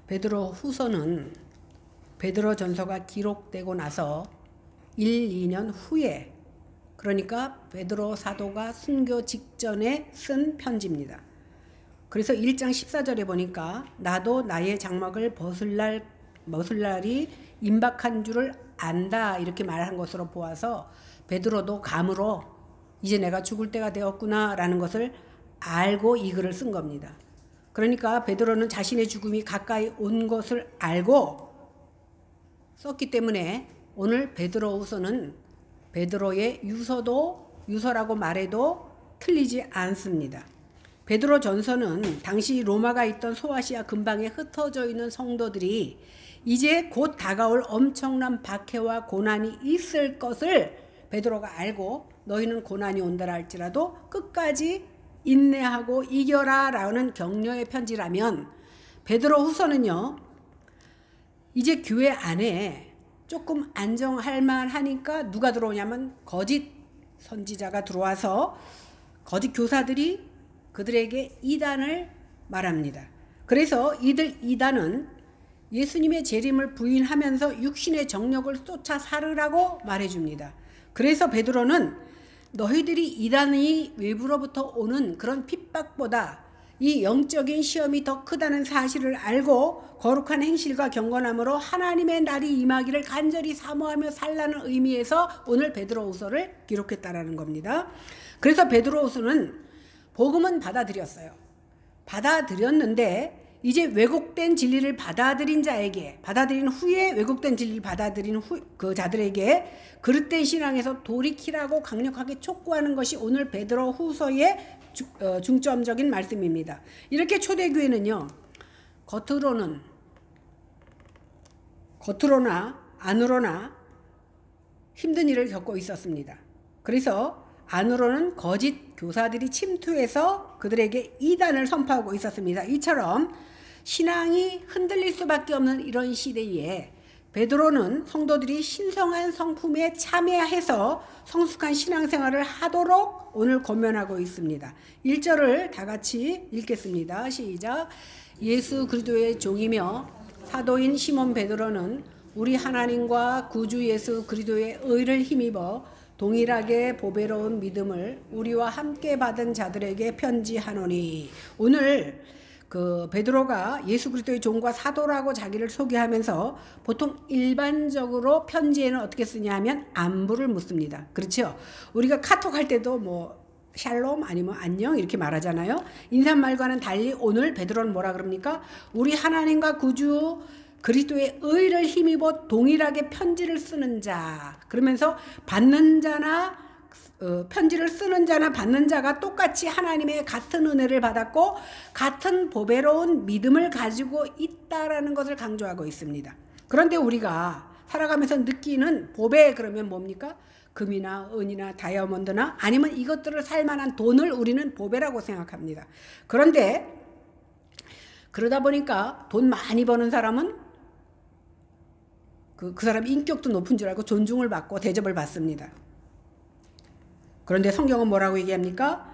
베드로 후서는 베드로 전서가 기록되고 나서 1, 2년 후에, 그러니까 베드로 사도가 순교 직전에 쓴 편지입니다. 그래서 1장 14절에 보니까 나도 나의 장막을 벗을 날이 임박한 줄을 안다 이렇게 말한 것으로 보아서 베드로도 감으로 이제 내가 죽을 때가 되었구나 라는 것을 알고 이 글을 쓴 겁니다. 그러니까 베드로는 자신의 죽음이 가까이 온 것을 알고 썼기 때문에 오늘 베드로후서는 베드로의 유서라고 말해도 틀리지 않습니다. 베드로 전서는 당시 로마가 있던 소아시아 근방에 흩어져 있는 성도들이 이제 곧 다가올 엄청난 박해와 고난이 있을 것을 베드로가 알고 너희는 고난이 온다 할지라도 끝까지 인내하고 이겨라 라는 격려의 편지라면, 베드로 후서는요 이제 교회 안에 조금 안정할 만하니까 누가 들어오냐면 거짓 선지자가 들어와서 거짓 교사들이 그들에게 이단을 말합니다. 그래서 이들 이단은 예수님의 재림을 부인하면서 육신의 정력을 쫓아 살으라고 말해줍니다. 그래서 베드로는 너희들이 이단이 외부로부터 오는 그런 핍박보다 이 영적인 시험이 더 크다는 사실을 알고 거룩한 행실과 경건함으로 하나님의 날이 임하기를 간절히 사모하며 살라는 의미에서 오늘 베드로후서를 기록했다라는 겁니다. 그래서 베드로후서는 복음은 받아들였어요. 받아들였는데 이제 왜곡된 진리를 받아들인 후에 왜곡된 진리를 받아들인 그 자들에게 그릇된 신앙에서 돌이키라고 강력하게 촉구하는 것이 오늘 베드로 후서의 중점적인 말씀입니다. 이렇게 초대교회는요 겉으로나 안으로나 힘든 일을 겪고 있었습니다. 그래서 안으로는 거짓 교사들이 침투해서 그들에게 이단을 선포하고 있었습니다. 이처럼 신앙이 흔들릴 수밖에 없는 이런 시대에 베드로는 성도들이 신성한 성품에 참여해서 성숙한 신앙생활을 하도록 오늘 권면하고 있습니다. 1절을 다 같이 읽겠습니다. 시작. 예수 그리스도의 종이며 사도인 시몬 베드로는 우리 하나님과 구주 예수 그리스도의 의를 힘입어 동일하게 보배로운 믿음을 우리와 함께 받은 자들에게 편지하노니. 오늘 그 베드로가 예수 그리스도의 종과 사도라고 자기를 소개하면서 보통 일반적으로 편지에는 어떻게 쓰냐면 안부를 묻습니다. 그렇죠? 우리가 카톡 할 때도 뭐 샬롬 아니면 안녕 이렇게 말하잖아요. 인사말과는 달리 오늘 베드로는 뭐라 그럽니까? 우리 하나님과 구주 그리스도의 의를 힘입어 동일하게 편지를 쓰는 자. 그러면서 받는 자나 편지를 쓰는 자나 받는 자가 똑같이 하나님의 같은 은혜를 받았고 같은 보배로운 믿음을 가지고 있다라는 것을 강조하고 있습니다. 그런데 우리가 살아가면서 느끼는 보배 그러면 뭡니까? 금이나 은이나 다이아몬드나 아니면 이것들을 살 만한 돈을 우리는 보배라고 생각합니다. 그런데 그러다 보니까 돈 많이 버는 사람은 그 사람 인격도 높은 줄 알고 존중을 받고 대접을 받습니다. 그런데 성경은 뭐라고 얘기합니까?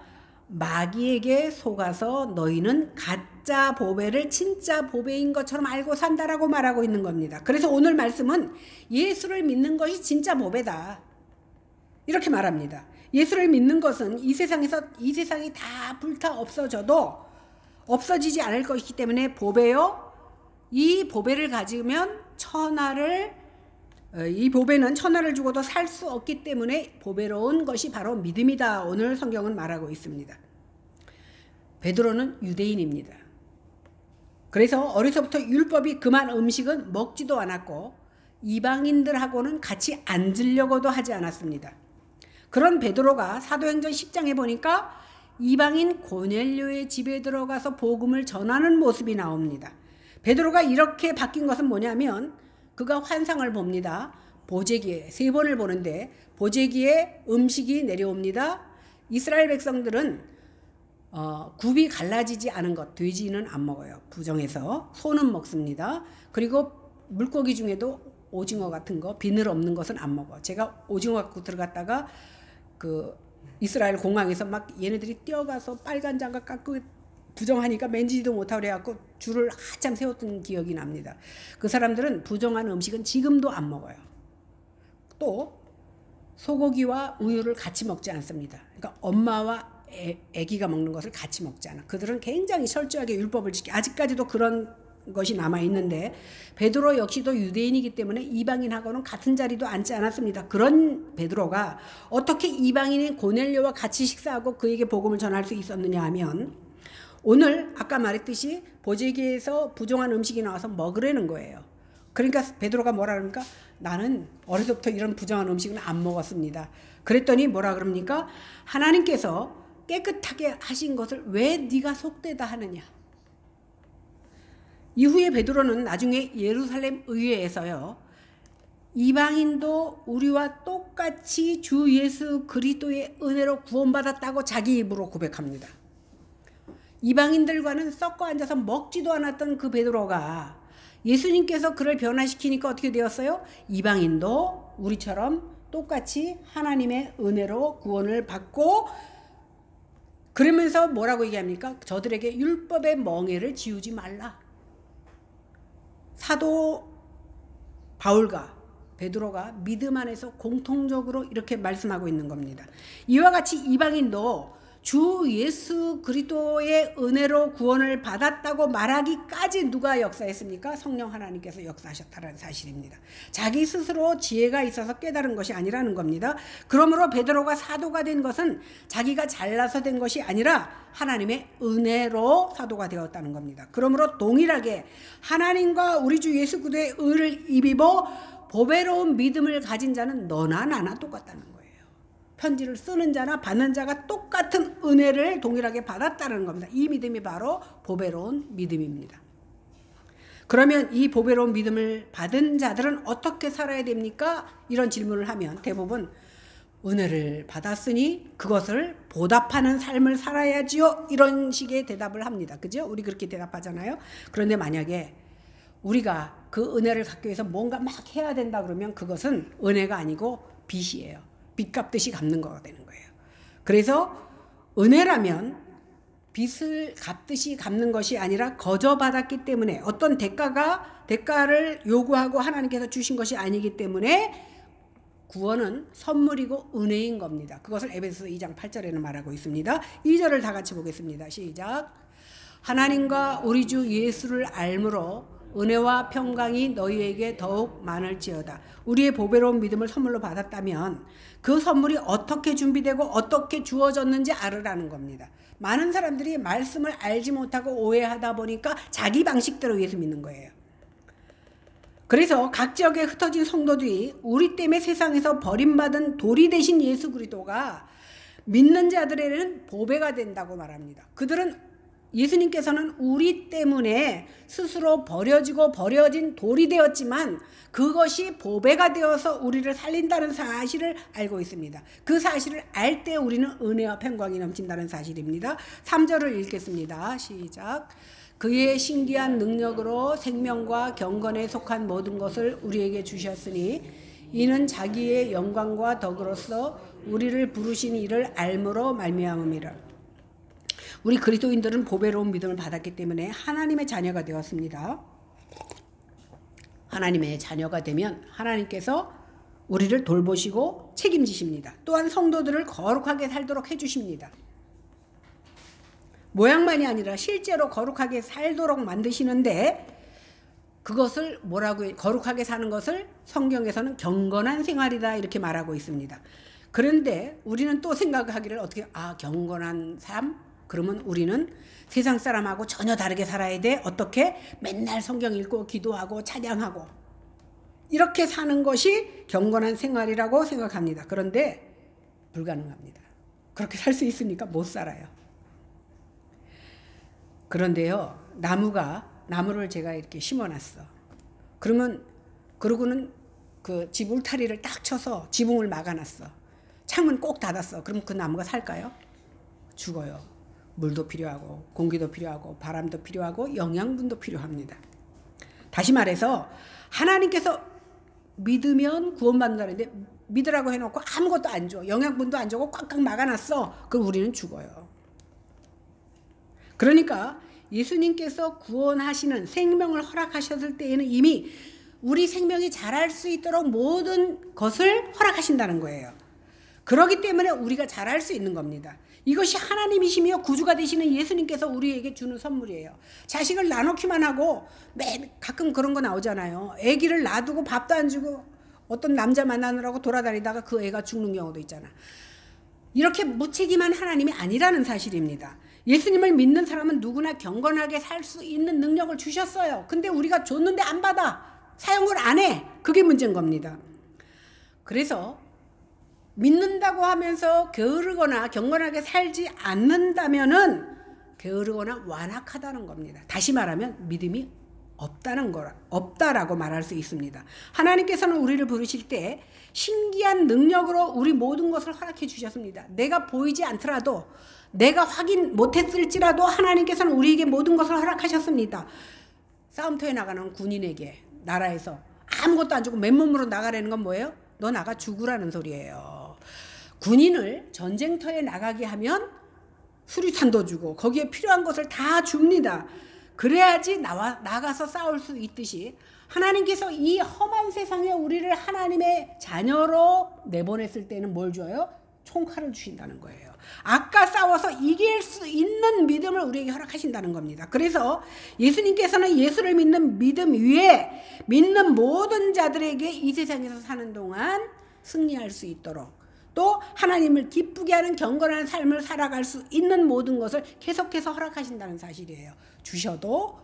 마귀에게 속아서 너희는 가짜 보배를 진짜 보배인 것처럼 알고 산다라고 말하고 있는 겁니다. 그래서 오늘 말씀은 예수를 믿는 것이 진짜 보배다 이렇게 말합니다. 예수를 믿는 것은 이 세상이 다 불타 없어져도 없어지지 않을 것이기 때문에 보배요. 이 보배를 가지면 이 보배는 천하를 주고도 살 수 없기 때문에 보배로운 것이 바로 믿음이다. 오늘 성경은 말하고 있습니다. 베드로는 유대인입니다. 그래서 어려서부터 율법이 금한 음식은 먹지도 않았고 이방인들하고는 같이 앉으려고도 하지 않았습니다. 그런 베드로가 사도행전 10장에 보니까 이방인 고넬료의 집에 들어가서 복음을 전하는 모습이 나옵니다. 베드로가 이렇게 바뀐 것은 뭐냐면 그가 환상을 봅니다. 보재기에 3번을 보는데 보재기에 음식이 내려옵니다. 이스라엘 백성들은 굽이 갈라지지 않은 것, 돼지는 안 먹어요. 부정해서 소는 먹습니다. 그리고 물고기 중에도 오징어 같은 거, 비늘 없는 것은 안 먹어. 제가 오징어 갖고 들어갔다가 그 이스라엘 공항에서 막 얘네들이 뛰어가서 빨간 장갑 갖고 부정하니까 만지지도 못하고 그래갖고 줄을 한참 세웠던 기억이 납니다. 그 사람들은 부정한 음식은 지금도 안 먹어요. 또 소고기와 우유를 같이 먹지 않습니다. 그러니까 엄마와 아기가 먹는 것을 같이 먹지 않아. 그들은 굉장히 철저하게 율법을 아직까지도 그런 것이 남아 있는데, 베드로 역시도 유대인이기 때문에 이방인하고는 같은 자리도 앉지 않았습니다. 그런 베드로가 어떻게 이방인인 고넬료와 같이 식사하고 그에게 복음을 전할 수 있었느냐 하면, 오늘 아까 말했듯이 보재기에서 부정한 음식이 나와서 먹으라는 거예요. 그러니까 베드로가 뭐라 그러니까, 나는 어려서부터 이런 부정한 음식은 안 먹었습니다. 그랬더니 뭐라 그럽니까? 하나님께서 깨끗하게 하신 것을 왜 네가 속되다 하느냐. 이후에 베드로는 나중에 예루살렘 의회에서요, 이방인도 우리와 똑같이 주 예수 그리스도의 은혜로 구원받았다고 자기 입으로 고백합니다. 이방인들과는 섞어 앉아서 먹지도 않았던 그 베드로가 예수님께서 그를 변화시키니까 어떻게 되었어요? 이방인도 우리처럼 똑같이 하나님의 은혜로 구원을 받고, 그러면서 뭐라고 얘기합니까? 저들에게 율법의 멍에를 지우지 말라. 사도 바울과 베드로가 믿음 안에서 공통적으로 이렇게 말씀하고 있는 겁니다. 이와 같이 이방인도 주 예수 그리스도의 은혜로 구원을 받았다고 말하기까지 누가 역사했습니까? 성령 하나님께서 역사하셨다는 사실입니다. 자기 스스로 지혜가 있어서 깨달은 것이 아니라는 겁니다. 그러므로 베드로가 사도가 된 것은 자기가 잘나서 된 것이 아니라 하나님의 은혜로 사도가 되었다는 겁니다. 그러므로 동일하게 하나님과 우리 주 예수 그리스도의 의를 입어 보배로운 믿음을 가진 자는 너나 나나 똑같다는 거예요. 편지를 쓰는 자나 받는 자가 똑같은 은혜를 동일하게 받았다는 겁니다. 이 믿음이 바로 보배로운 믿음입니다. 그러면 이 보배로운 믿음을 받은 자들은 어떻게 살아야 됩니까? 이런 질문을 하면 대부분 은혜를 받았으니 그것을 보답하는 삶을 살아야지요, 이런 식의 대답을 합니다. 그죠? 우리 그렇게 대답하잖아요. 그런데 만약에 우리가 그 은혜를 갖기 위해서 뭔가 막 해야 된다 그러면 그것은 은혜가 아니고 빚이에요. 빚 갚듯이 갚는 거가 되는 거예요. 그래서 은혜라면 빚을 갚듯이 갚는 것이 아니라 거저 받았기 때문에, 어떤 대가를 요구하고 하나님께서 주신 것이 아니기 때문에 구원은 선물이고 은혜인 겁니다. 그것을 에베소서 2장 8절에는 말하고 있습니다. 2절을 다 같이 보겠습니다. 시작. 하나님과 우리 주 예수를 알므로 은혜와 평강이 너희에게 더욱 많을지어다. 우리의 보배로운 믿음을 선물로 받았다면 그 선물이 어떻게 준비되고 어떻게 주어졌는지 알으라는 겁니다. 많은 사람들이 말씀을 알지 못하고 오해하다 보니까 자기 방식대로 예수 믿는 거예요. 그래서 각 지역에 흩어진 성도들이 우리 때문에 세상에서 버림받은 돌이 되신 예수 그리스도가 믿는 자들에게는 보배가 된다고 말합니다. 그들은, 예수님께서는 우리 때문에 스스로 버려지고 버려진 돌이 되었지만 그것이 보배가 되어서 우리를 살린다는 사실을 알고 있습니다. 그 사실을 알 때 우리는 은혜와 평강이 넘친다는 사실입니다. 3절을 읽겠습니다. 시작. 그의 신기한 능력으로 생명과 경건에 속한 모든 것을 우리에게 주셨으니 이는 자기의 영광과 덕으로서 우리를 부르신 이를 알므로 말미암음이라. 우리 그리스도인들은 보배로운 믿음을 받았기 때문에 하나님의 자녀가 되었습니다. 하나님의 자녀가 되면 하나님께서 우리를 돌보시고 책임지십니다. 또한 성도들을 거룩하게 살도록 해주십니다. 모양만이 아니라 실제로 거룩하게 살도록 만드시는데, 그것을 뭐라고 해요? 거룩하게 사는 것을 성경에서는 경건한 생활이다 이렇게 말하고 있습니다. 그런데 우리는 또 생각하기를 어떻게, 경건한 삶? 그러면 우리는 세상 사람하고 전혀 다르게 살아야 돼. 어떻게? 맨날 성경 읽고 기도하고 찬양하고 이렇게 사는 것이 경건한 생활이라고 생각합니다. 그런데 불가능합니다. 그렇게 살 수 있습니까? 못 살아요. 그런데요, 나무를 제가 이렇게 심어놨어. 그러고는 그 집 울타리를 딱 쳐서 지붕을 막아놨어. 창문 꼭 닫았어. 그럼 그 나무가 살까요? 죽어요. 물도 필요하고 공기도 필요하고 바람도 필요하고 영양분도 필요합니다. 다시 말해서 하나님께서 믿으면 구원받는다는데 믿으라고 해놓고 아무것도 안 줘. 영양분도 안 주고 꽉꽉 막아놨어. 그럼 우리는 죽어요. 그러니까 예수님께서 구원하시는 생명을 허락하셨을 때에는 이미 우리 생명이 자랄 수 있도록 모든 것을 허락하신다는 거예요. 그렇기 때문에 우리가 자랄 수 있는 겁니다. 이것이 하나님이시며 구주가 되시는 예수님께서 우리에게 주는 선물이에요. 자식을 나놓기만 하고 가끔 그런 거 나오잖아요. 아기를 놔두고 밥도 안 주고 어떤 남자 만나느라고 돌아다니다가 그 애가 죽는 경우도 있잖아. 이렇게 무책임한 하나님이 아니라는 사실입니다. 예수님을 믿는 사람은 누구나 경건하게 살 수 있는 능력을 주셨어요. 근데 우리가 줬는데 안 받아. 사용을 안 해. 그게 문제인 겁니다. 그래서 믿는다고 하면서 게으르거나 경건하게 살지 않는다면은 게으르거나 완악하다는 겁니다. 다시 말하면 믿음이 없다라고 말할 수 있습니다. 하나님께서는 우리를 부르실 때 신기한 능력으로 우리 모든 것을 허락해 주셨습니다. 내가 보이지 않더라도, 내가 확인 못했을지라도 하나님께서는 우리에게 모든 것을 허락하셨습니다. 싸움터에 나가는 군인에게 나라에서 아무것도 안 주고 맨몸으로 나가라는 건 뭐예요? 너 나가 죽으라는 소리예요. 군인을 전쟁터에 나가게 하면 수류탄도 주고 거기에 필요한 것을 다 줍니다. 그래야지 나가서 싸울 수 있듯이 하나님께서 이 험한 세상에 우리를 하나님의 자녀로 내보냈을 때는 뭘 줘요? 총칼을 주신다는 거예요. 아까 싸워서 이길 수 있는 믿음을 우리에게 허락하신다는 겁니다. 그래서 예수님께서는 예수를 믿는 믿음 위에 믿는 모든 자들에게 이 세상에서 사는 동안 승리할 수 있도록, 또 하나님을 기쁘게 하는 경건한 삶을 살아갈 수 있는 모든 것을 계속해서 허락하신다는 사실이에요. 주셔도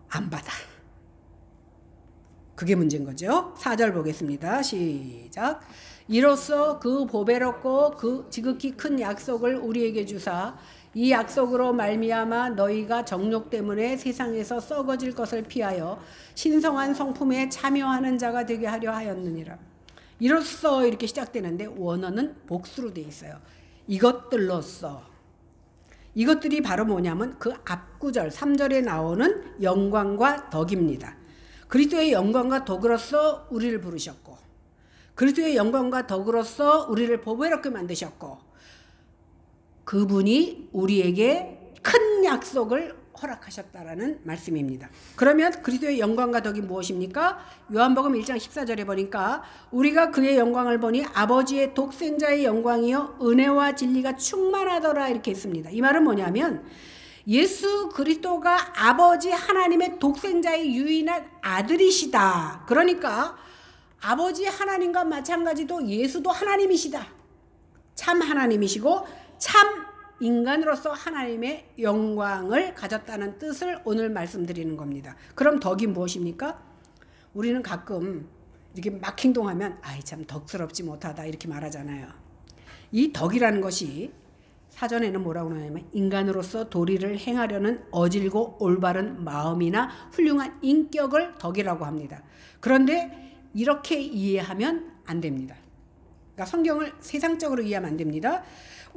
안 받아. 그게 문제인 거죠. 4절 보겠습니다. 시작. 이로써 그 보배롭고 그 지극히 큰 약속을 우리에게 주사 이 약속으로 말미암아 너희가 정욕 때문에 세상에서 썩어질 것을 피하여 신성한 성품에 참여하는 자가 되게 하려 하였느니라. 이로써 이렇게 시작되는데 원어는 복수로 되어 있어요. 이것들로써. 이것들이 바로 뭐냐면 그 앞구절 3절에 나오는 영광과 덕입니다. 그리스도의 영광과 덕으로서 우리를 부르셨고, 그리스도의 영광과 덕으로서 우리를 보배롭게 만드셨고, 그분이 우리에게 큰 약속을 허락하셨다라는 말씀입니다. 그러면 그리스도의 영광과 덕이 무엇입니까? 요한복음 1장 14절에 보니까 우리가 그의 영광을 보니 아버지의 독생자의 영광이요 은혜와 진리가 충만하더라 이렇게 했습니다. 이 말은 뭐냐면 예수 그리스도가 아버지 하나님의 독생자의 유일한 아들이시다. 그러니까 아버지 하나님과 마찬가지로 예수도 하나님이시다. 참 하나님이시고 참 인간으로서 하나님의 영광을 가졌다는 뜻을 오늘 말씀드리는 겁니다. 그럼 덕이 무엇입니까? 우리는 가끔 이렇게 막 행동하면 아이 참 덕스럽지 못하다 이렇게 말하잖아요. 이 덕이라는 것이 사전에는 뭐라고 하냐면 인간으로서 도리를 행하려는 어질고 올바른 마음이나 훌륭한 인격을 덕이라고 합니다. 그런데 이렇게 이해하면 안 됩니다. 그러니까 성경을 세상적으로 이해하면 안 됩니다.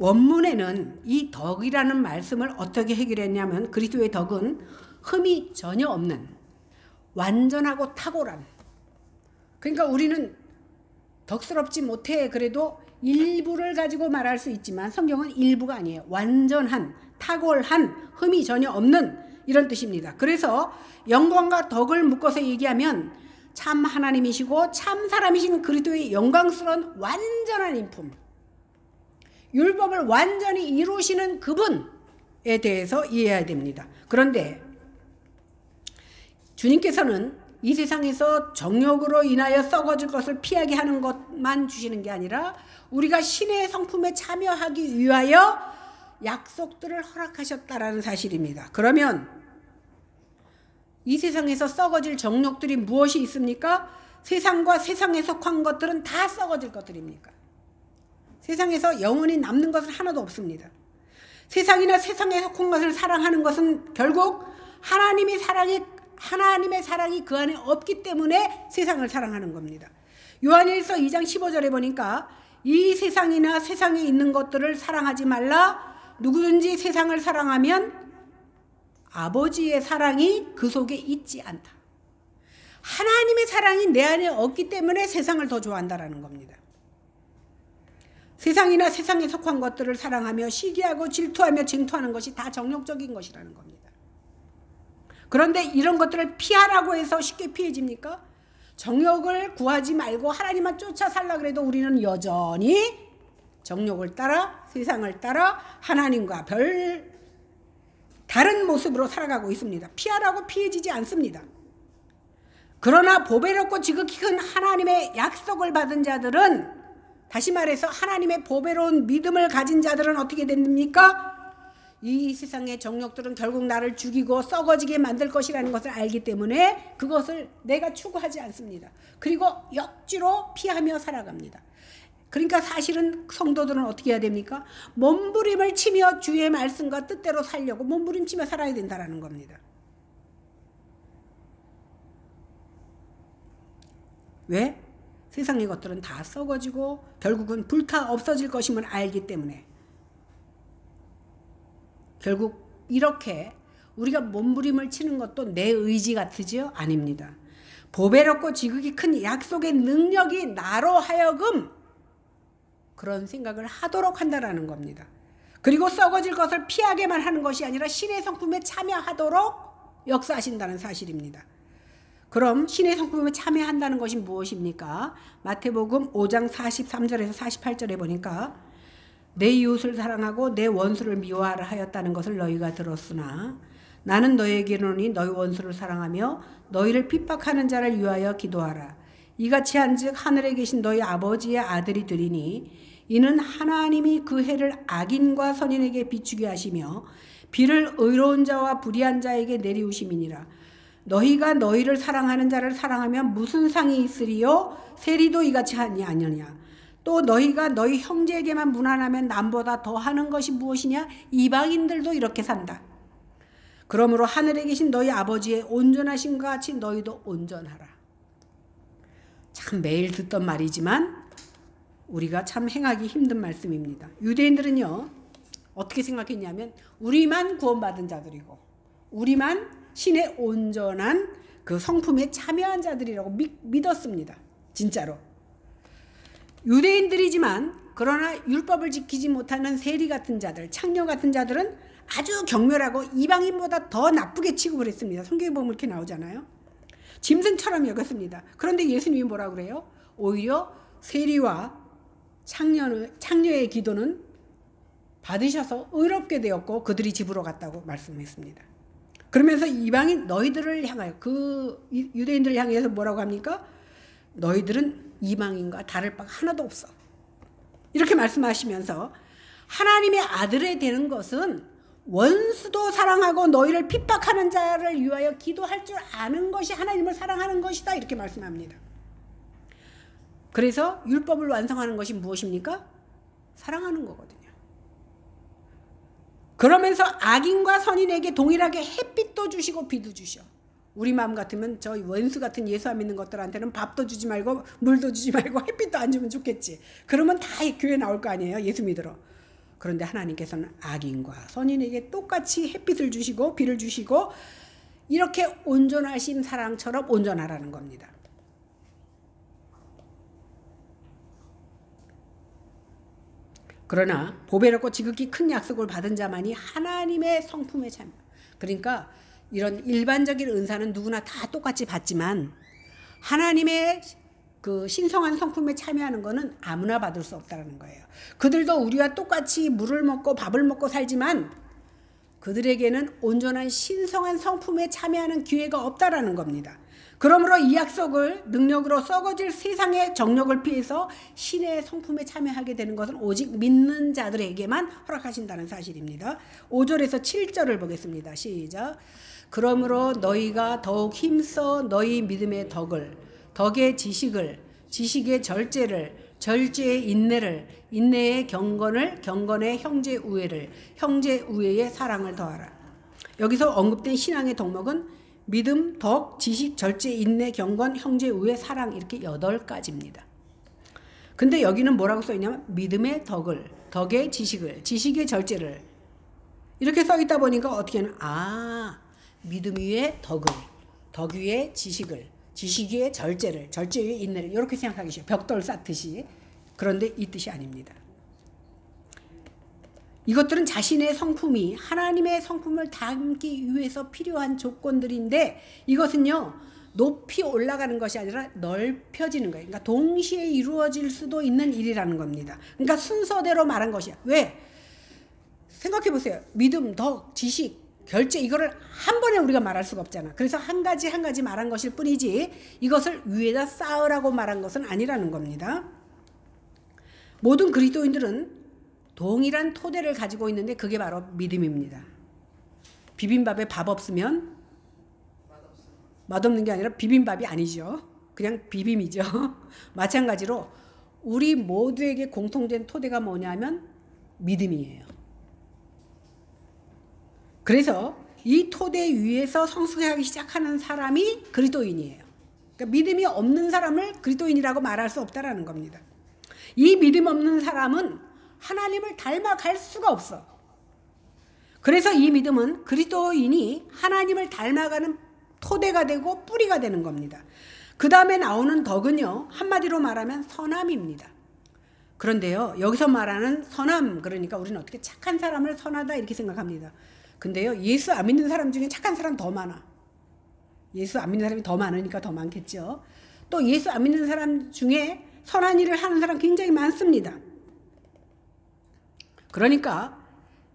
원문에는 이 덕이라는 말씀을 어떻게 해결했냐면 그리스도의 덕은 흠이 전혀 없는 완전하고 탁월한, 그러니까 우리는 덕스럽지 못해 그래도 일부를 가지고 말할 수 있지만 성경은 일부가 아니에요. 완전한, 탁월한, 흠이 전혀 없는 이런 뜻입니다. 그래서 영광과 덕을 묶어서 얘기하면 참 하나님이시고 참 사람이신 그리스도의 영광스러운 완전한 인품, 율법을 완전히 이루시는 그분에 대해서 이해해야 됩니다. 그런데 주님께서는 이 세상에서 정욕으로 인하여 썩어질 것을 피하게 하는 것만 주시는 게 아니라 우리가 신의 성품에 참여하기 위하여 약속들을 허락하셨다라는 사실입니다. 그러면 이 세상에서 썩어질 정욕들이 무엇이 있습니까? 세상과 세상에 속한 것들은 다 썩어질 것들입니까? 세상에서 영원히 남는 것은 하나도 없습니다. 세상이나 세상에 속한 것을 사랑하는 것은 결국 하나님의 사랑이 그 안에 없기 때문에 세상을 사랑하는 겁니다. 요한일서 2장 15절에 보니까 이 세상이나 세상에 있는 것들을 사랑하지 말라. 누구든지 세상을 사랑하면 아버지의 사랑이 그 속에 있지 않다. 하나님의 사랑이 내 안에 없기 때문에 세상을 더 좋아한다라는 겁니다. 세상이나 세상에 속한 것들을 사랑하며 시기하고 질투하며 쟁투하는 것이 다 정욕적인 것이라는 겁니다. 그런데 이런 것들을 피하라고 해서 쉽게 피해집니까? 정욕을 구하지 말고 하나님만 쫓아 살라 그래도 우리는 여전히 정욕을 따라 세상을 따라 하나님과 별 다른 모습으로 살아가고 있습니다. 피하라고 피해지지 않습니다. 그러나 보배롭고 지극히 큰 하나님의 약속을 받은 자들은, 다시 말해서 하나님의 보배로운 믿음을 가진 자들은 어떻게 됩니까? 이 세상의 정욕들은 결국 나를 죽이고 썩어지게 만들 것이라는 것을 알기 때문에 그것을 내가 추구하지 않습니다. 그리고 억지로 피하며 살아갑니다. 그러니까 사실은 성도들은 어떻게 해야 됩니까? 몸부림을 치며 주의 말씀과 뜻대로 살려고 몸부림치며 살아야 된다는 겁니다. 왜? 세상의 것들은 다 썩어지고 결국은 불타 없어질 것임을 알기 때문에. 결국 이렇게 우리가 몸부림을 치는 것도 내 의지 같으지요? 아닙니다. 보배롭고 지극히 큰 약속의 능력이 나로 하여금 그런 생각을 하도록 한다라는 겁니다. 그리고 썩어질 것을 피하게만 하는 것이 아니라 신의 성품에 참여하도록 역사하신다는 사실입니다. 그럼 신의 성품에 참여한다는 것이 무엇입니까? 마태복음 5장 43절에서 48절에 보니까 내 이웃을 사랑하고 내 원수를 미워하라 하였다는 것을 너희가 들었으나 나는 너희에게 이르노니 너희 원수를 사랑하며 너희를 핍박하는 자를 위하여 기도하라. 이같이 한즉 하늘에 계신 너희 아버지의 아들이 되리니 이는 하나님이 그 해를 악인과 선인에게 비추게 하시며 비를 의로운 자와 불의한 자에게 내리우심이니라. 너희가 너희를 사랑하는 자를 사랑하면 무슨 상이 있으리요? 세리도 이같이 하니 아니냐. 또 너희가 너희 형제에게만 무난하면 남보다 더 하는 것이 무엇이냐? 이방인들도 이렇게 산다. 그러므로 하늘에 계신 너희 아버지의 온전하심과 같이 너희도 온전하라. 참 매일 듣던 말이지만 우리가 참 행하기 힘든 말씀입니다. 유대인들은요 어떻게 생각했냐면 우리만 구원받은 자들이고 우리만 신의 온전한 그 성품에 참여한 자들이라고 믿었습니다. 진짜로. 유대인들이지만 그러나 율법을 지키지 못하는 세리 같은 자들, 창녀 같은 자들은 아주 경멸하고 이방인보다 더 나쁘게 취급을 했습니다. 성경에 보면 이렇게 나오잖아요. 짐승처럼 여겼습니다. 그런데 예수님이 뭐라고 그래요? 오히려 세리와 창녀의 기도는 받으셔서 의롭게 되었고 그들이 집으로 갔다고 말씀했습니다. 그러면서 이방인 너희들을 향하여 그 유대인들을 향해서 뭐라고 합니까? 너희들은 이방인과 다를 바가 하나도 없어. 이렇게 말씀하시면서 하나님의 아들이 되는 것은 원수도 사랑하고 너희를 핍박하는 자를 위하여 기도할 줄 아는 것이 하나님을 사랑하는 것이다. 이렇게 말씀합니다. 그래서 율법을 완성하는 것이 무엇입니까? 사랑하는 거거든요. 그러면서 악인과 선인에게 동일하게 햇빛도 주시고 비도 주셔. 우리 마음 같으면 저 원수 같은 예수 안 믿는 것들한테는 밥도 주지 말고 물도 주지 말고 햇빛도 안 주면 좋겠지. 그러면 다 교회 나올 거 아니에요. 예수 믿으러. 그런데 하나님께서는 악인과 선인에게 똑같이 햇빛을 주시고 비를 주시고 이렇게 온전하신 사랑처럼 온전하라는 겁니다. 그러나 보배롭고 지극히 큰 약속을 받은 자만이 하나님의 성품에 참여. 그러니까 이런 일반적인 은사는 누구나 다 똑같이 받지만 하나님의 그 신성한 성품에 참여하는 것은 아무나 받을 수 없다는 거예요. 그들도 우리와 똑같이 물을 먹고 밥을 먹고 살지만 그들에게는 온전한 신성한 성품에 참여하는 기회가 없다라는 겁니다. 그러므로 이 약속을 능력으로 썩어질 세상의 정욕을 피해서 신의 성품에 참여하게 되는 것은 오직 믿는 자들에게만 허락하신다는 사실입니다. 5절에서 7절을 보겠습니다. 시작. 그러므로 너희가 더욱 힘써 너희 믿음의 덕을, 덕의 지식을, 지식의 절제를, 절제의 인내를, 인내의 경건을, 경건의 형제 우애를, 형제 우애의 사랑을 더하라. 여기서 언급된 신앙의 덕목은 믿음, 덕, 지식, 절제, 인내, 경건, 형제 우애, 사랑 이렇게 8가지입니다. 근데 여기는 뭐라고 써있냐면 믿음의 덕을, 덕의 지식을, 지식의 절제를 이렇게 써있다 보니까 어떻게 하는 믿음 위에 덕을, 덕 위에 지식을, 지식 위에 절제를, 절제 위에 인내를 이렇게 생각하기 쉬워요. 벽돌 쌓듯이. 그런데 이 뜻이 아닙니다. 이것들은 자신의 성품이 하나님의 성품을 담기 위해서 필요한 조건들인데 이것은요 높이 올라가는 것이 아니라 넓혀지는 거예요. 그러니까 동시에 이루어질 수도 있는 일이라는 겁니다. 그러니까 순서대로 말한 것이야. 왜? 생각해 보세요. 믿음, 덕, 지식, 결제 이거를 한 번에 우리가 말할 수가 없잖아. 그래서 한 가지 한 가지 말한 것일 뿐이지 이것을 위에다 쌓으라고 말한 것은 아니라는 겁니다. 모든 그리스도인들은 동일한 토대를 가지고 있는데 그게 바로 믿음입니다. 비빔밥에 밥 없으면 맛없는 게 아니라 비빔밥이 아니죠. 그냥 비빔이죠. 마찬가지로 우리 모두에게 공통된 토대가 뭐냐면 믿음이에요. 그래서 이 토대 위에서 성숙하기 시작하는 사람이 그리스도인이에요. 그러니까 믿음이 없는 사람을 그리스도인이라고 말할 수 없다라는 겁니다. 이 믿음 없는 사람은 하나님을 닮아갈 수가 없어. 그래서 이 믿음은 그리스도인이 하나님을 닮아가는 토대가 되고 뿌리가 되는 겁니다. 그 다음에 나오는 덕은요 한마디로 말하면 선함입니다. 그런데요 여기서 말하는 선함 그러니까 우리는 어떻게 착한 사람을 선하다 이렇게 생각합니다. 근데요 예수 안 믿는 사람 중에 착한 사람 더 많아. 예수 안 믿는 사람이 더 많으니까 더 많겠죠. 또 예수 안 믿는 사람 중에 선한 일을 하는 사람 굉장히 많습니다. 그러니까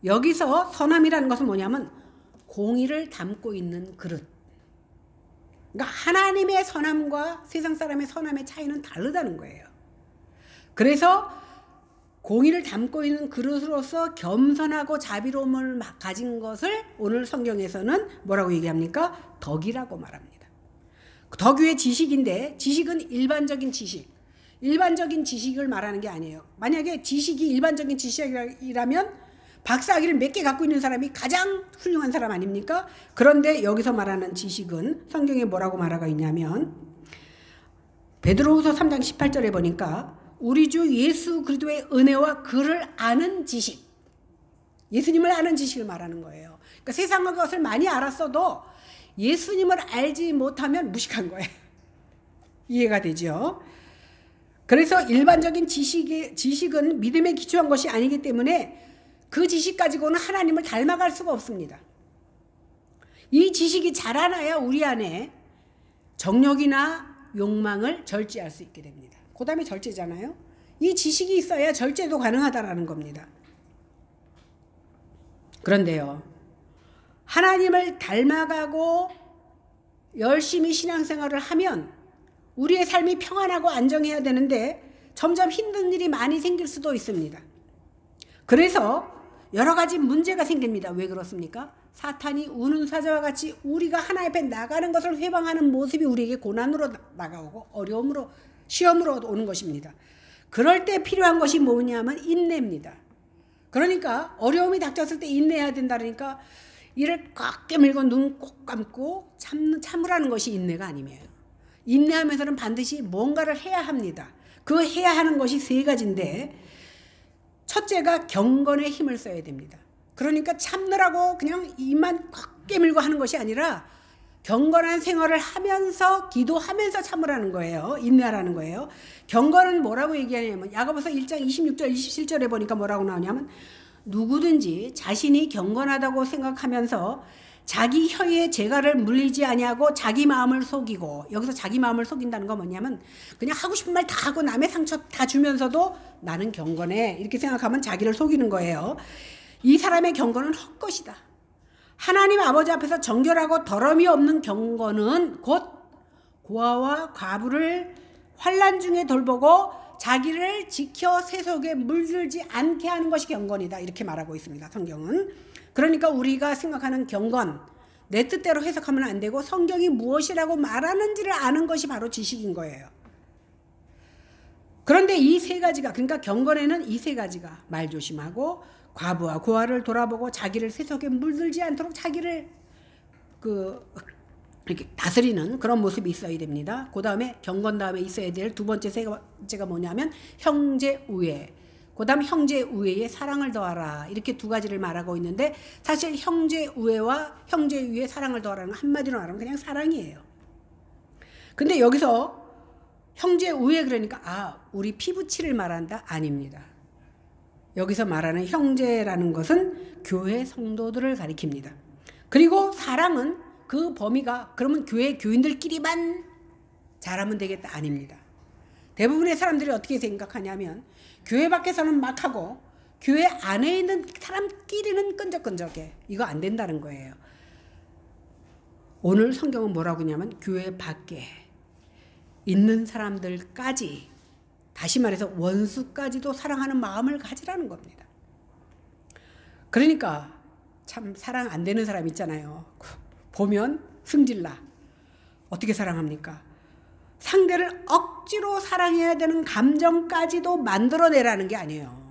여기서 선함이라는 것은 뭐냐면 공의를 담고 있는 그릇. 그러니까 하나님의 선함과 세상 사람의 선함의 차이는 다르다는 거예요. 그래서 공의를 담고 있는 그릇으로서 겸손하고 자비로움을 가진 것을 오늘 성경에서는 뭐라고 얘기합니까? 덕이라고 말합니다. 덕 위의 지식인데 지식은 일반적인 지식. 일반적인 지식을 말하는 게 아니에요. 만약에 지식이 일반적인 지식이라면 박사학위를 몇 개 갖고 있는 사람이 가장 훌륭한 사람 아닙니까? 그런데 여기서 말하는 지식은 성경에 뭐라고 말하고 있냐면 베드로후서 3장 18절에 보니까 우리 주 예수 그리스도의 은혜와 그를 아는 지식, 예수님을 아는 지식을 말하는 거예요. 그러니까 세상의 것을 많이 알았어도 예수님을 알지 못하면 무식한 거예요. 이해가 되죠? 그래서 일반적인 지식은 믿음에 기초한 것이 아니기 때문에 그 지식 가지고는 하나님을 닮아갈 수가 없습니다. 이 지식이 자라나야 우리 안에 정욕이나 욕망을 절제할 수 있게 됩니다. 그 다음에 절제잖아요. 이 지식이 있어야 절제도 가능하다라는 겁니다. 그런데요, 하나님을 닮아가고 열심히 신앙생활을 하면 우리의 삶이 평안하고 안정해야 되는데 점점 힘든 일이 많이 생길 수도 있습니다. 그래서 여러 가지 문제가 생깁니다. 왜 그렇습니까? 사탄이 우는 사자와 같이 우리가 하나님 앞에 나가는 것을 회방하는 모습이 우리에게 고난으로 다가오고 어려움으로 시험으로 오는 것입니다. 그럴 때 필요한 것이 뭐냐면 인내입니다. 그러니까 어려움이 닥쳤을 때 인내해야 된다니까 이를 꽉 깨물고 눈 꼭 감고 참으라는 것이 인내가 아니에요. 인내하면서는 반드시 뭔가를 해야 합니다. 그 해야 하는 것이 세 가지인데 첫째가 경건의 힘을 써야 됩니다. 그러니까 참느라고 그냥 입만 꽉 깨물고 하는 것이 아니라 경건한 생활을 하면서 기도하면서 참으라는 거예요. 인내하라는 거예요. 경건은 뭐라고 얘기하냐면 야고보서 1장 26절 27절에 보니까 뭐라고 나오냐면 누구든지 자신이 경건하다고 생각하면서 자기 혀에 재갈을 물리지 아니하고 자기 마음을 속이고, 여기서 자기 마음을 속인다는 건 뭐냐면 그냥 하고 싶은 말 다 하고 남의 상처 다 주면서도 나는 경건해 이렇게 생각하면 자기를 속이는 거예요. 이 사람의 경건은 헛것이다. 하나님 아버지 앞에서 정결하고 더러움이 없는 경건은 곧 고아와 과부를 환난 중에 돌보고 자기를 지켜 세속에 물들지 않게 하는 것이 경건이다 이렇게 말하고 있습니다. 성경은. 그러니까 우리가 생각하는 경건, 내 뜻대로 해석하면 안 되고 성경이 무엇이라고 말하는지를 아는 것이 바로 지식인 거예요. 그런데 이 세 가지가, 그러니까 경건에는 이 세 가지가 말 조심하고 과부와 고아를 돌아보고 자기를 세속에 물들지 않도록 자기를 이렇게 다스리는 그런 모습이 있어야 됩니다. 그 다음에 경건 다음에 있어야 될 두 번째 세 가지가 뭐냐면 형제 우애. 그 다음 형제 우애에 사랑을 더하라 이렇게 두 가지를 말하고 있는데 사실 형제 우애와 형제 우애에 사랑을 더하라는 한마디로 말하면 그냥 사랑이에요. 근데 여기서 형제 우애 그러니까 우리 피부치를 말한다? 아닙니다. 여기서 말하는 형제라는 것은 교회 성도들을 가리킵니다. 그리고 사랑은 그 범위가 그러면 교회 교인들끼리만 잘하면 되겠다 아닙니다. 대부분의 사람들이 어떻게 생각하냐면 교회 밖에서는 막 하고 교회 안에 있는 사람끼리는 끈적끈적해. 이거 안 된다는 거예요. 오늘 성경은 뭐라고 하냐면 교회 밖에 있는 사람들까지, 다시 말해서 원수까지도 사랑하는 마음을 가지라는 겁니다. 그러니까 참 사랑 안 되는 사람 있잖아요. 보면 승질나. 어떻게 사랑합니까? 상대를 억지로 사랑해야 되는 감정까지도 만들어내라는 게 아니에요.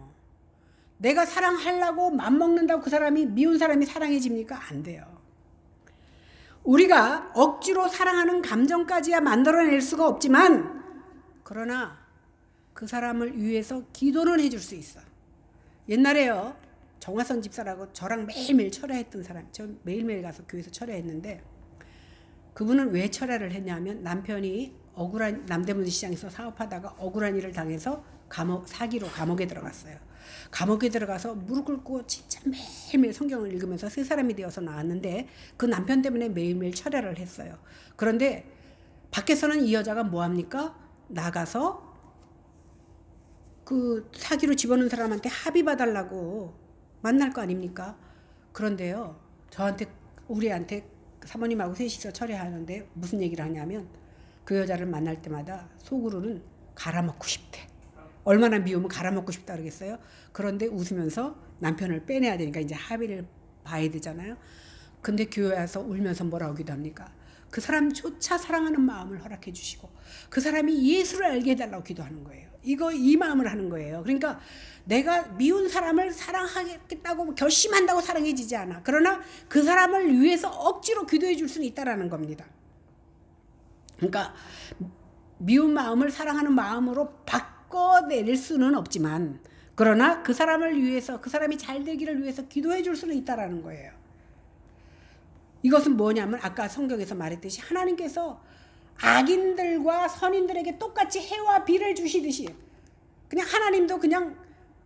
내가 사랑하려고 맘먹는다고 그 사람이, 미운 사람이 사랑해집니까? 안 돼요. 우리가 억지로 사랑하는 감정까지야 만들어낼 수가 없지만, 그러나 그 사람을 위해서 기도는 해줄 수 있어. 옛날에요, 정화선 집사라고 저랑 매일매일 철야했던 사람, 저 매일매일 가서 교회에서 철야했는데, 그분은 왜 철야를 했냐면 남편이 억울한, 남대문 시장에서 사업하다가 억울한 일을 당해서 사기로 감옥에 들어갔어요. 감옥에 들어가서 무릎 꿇고 진짜 매일매일 성경을 읽으면서 새 사람이 되어서 나왔는데, 그 남편 때문에 매일매일 철야를 했어요. 그런데 밖에서는 이 여자가 뭐합니까? 나가서 그 사기로 집어넣은 사람한테 합의 봐달라고 만날 거 아닙니까? 그런데요, 우리한테 사모님하고 셋이서 철야하는데 무슨 얘기를 하냐면, 그 여자를 만날 때마다 속으로는 갈아먹고 싶대. 얼마나 미우면 갈아먹고 싶다 그러겠어요? 그런데 웃으면서 남편을 빼내야 되니까 이제 합의를 봐야 되잖아요. 근데 교회 와서 울면서 뭐라고 기도합니까? 그 사람조차 사랑하는 마음을 허락해 주시고 그 사람이 예수를 알게 해달라고 기도하는 거예요. 이 마음을 하는 거예요. 그러니까 내가 미운 사람을 사랑하겠다고 결심한다고 사랑해지지 않아. 그러나 그 사람을 위해서 억지로 기도해 줄 수는 있다라는 겁니다. 그러니까 미운 마음을 사랑하는 마음으로 바꿔낼 수는 없지만, 그러나 그 사람을 위해서, 그 사람이 잘 되기를 위해서 기도해 줄 수는 있다라는 거예요. 이것은 뭐냐면 아까 성경에서 말했듯이 하나님께서 악인들과 선인들에게 똑같이 해와 비를 주시듯이, 그냥 하나님도 그냥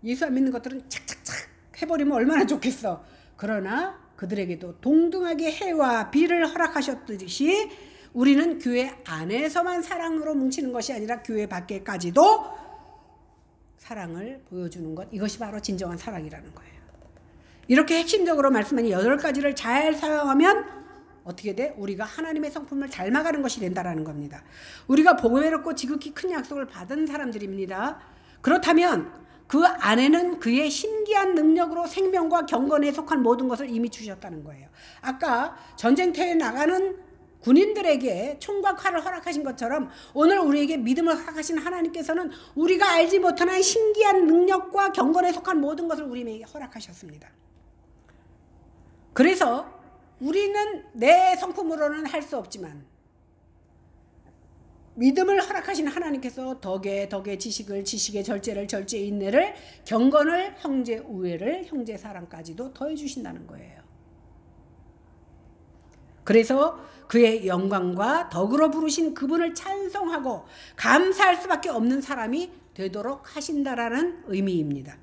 예수 안 믿는 것들은 착착착 해버리면 얼마나 좋겠어. 그러나 그들에게도 동등하게 해와 비를 허락하셨듯이 우리는 교회 안에서만 사랑으로 뭉치는 것이 아니라 교회 밖에까지도 사랑을 보여주는 것, 이것이 바로 진정한 사랑이라는 거예요. 이렇게 핵심적으로 말씀한 8가지를 잘 사용하면 어떻게 돼? 우리가 하나님의 성품을 닮아가는 것이 된다는 겁니다. 우리가 보배롭고 지극히 큰 약속을 받은 사람들입니다. 그렇다면 그 안에는 그의 신기한 능력으로 생명과 경건에 속한 모든 것을 이미 주셨다는 거예요. 아까 전쟁터에 나가는 군인들에게 총과 칼을 허락하신 것처럼 오늘 우리에게 믿음을 허락하신 하나님께서는 우리가 알지 못하는 신기한 능력과 경건에 속한 모든 것을 우리에게 허락하셨습니다. 그래서 우리는 내 성품으로는 할 수 없지만 믿음을 허락하신 하나님께서 덕에 지식을, 지식의 절제를, 절제의 인내를, 경건을, 형제 우애를, 형제 사랑까지도 더해 주신다는 거예요. 그래서 그의 영광과 덕으로 부르신 그분을 찬송하고 감사할 수밖에 없는 사람이 되도록 하신다라는 의미입니다.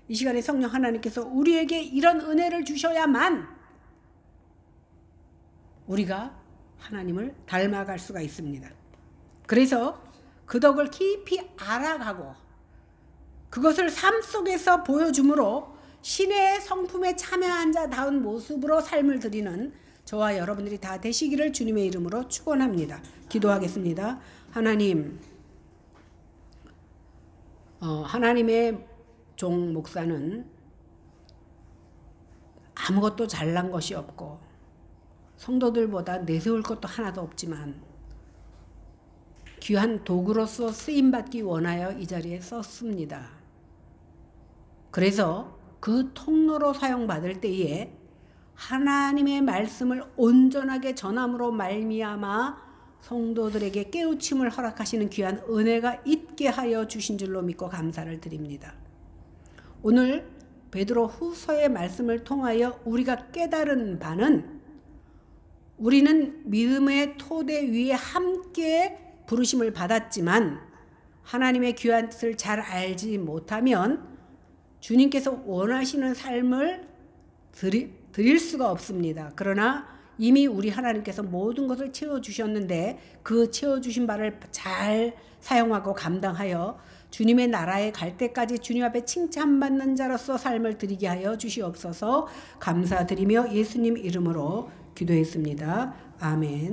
이 시간에 성령 하나님께서 우리에게 이런 은혜를 주셔야만 우리가 하나님을 닮아갈 수가 있습니다. 그래서 그 덕을 깊이 알아가고 그것을 삶 속에서 보여줌으로 신의 성품에 참여한 자다운 모습으로 삶을 드리는 저와 여러분들이 다 되시기를 주님의 이름으로 축원합니다. 기도하겠습니다. 하나님, 하나님의 종 목사는 아무것도 잘난 것이 없고 성도들보다 내세울 것도 하나도 없지만 귀한 도구로서 쓰임받기 원하여 이 자리에 썼습니다. 그래서 그 통로로 사용받을 때에 하나님의 말씀을 온전하게 전함으로 말미암아 성도들에게 깨우침을 허락하시는 귀한 은혜가 있게 하여 주신 줄로 믿고 감사를 드립니다. 오늘 베드로 후서의 말씀을 통하여 우리가 깨달은 바는 우리는 믿음의 토대 위에 함께 부르심을 받았지만 하나님의 귀한 뜻을 잘 알지 못하면 주님께서 원하시는 삶을 드릴 수가 없습니다. 그러나 이미 우리 하나님께서 모든 것을 채워주셨는데 그 채워주신 바를 잘 사용하고 감당하여 주님의 나라에 갈 때까지 주님 앞에 칭찬받는 자로서 삶을 드리게 하여 주시옵소서. 감사드리며 예수님 이름으로 기도했습니다. 아멘.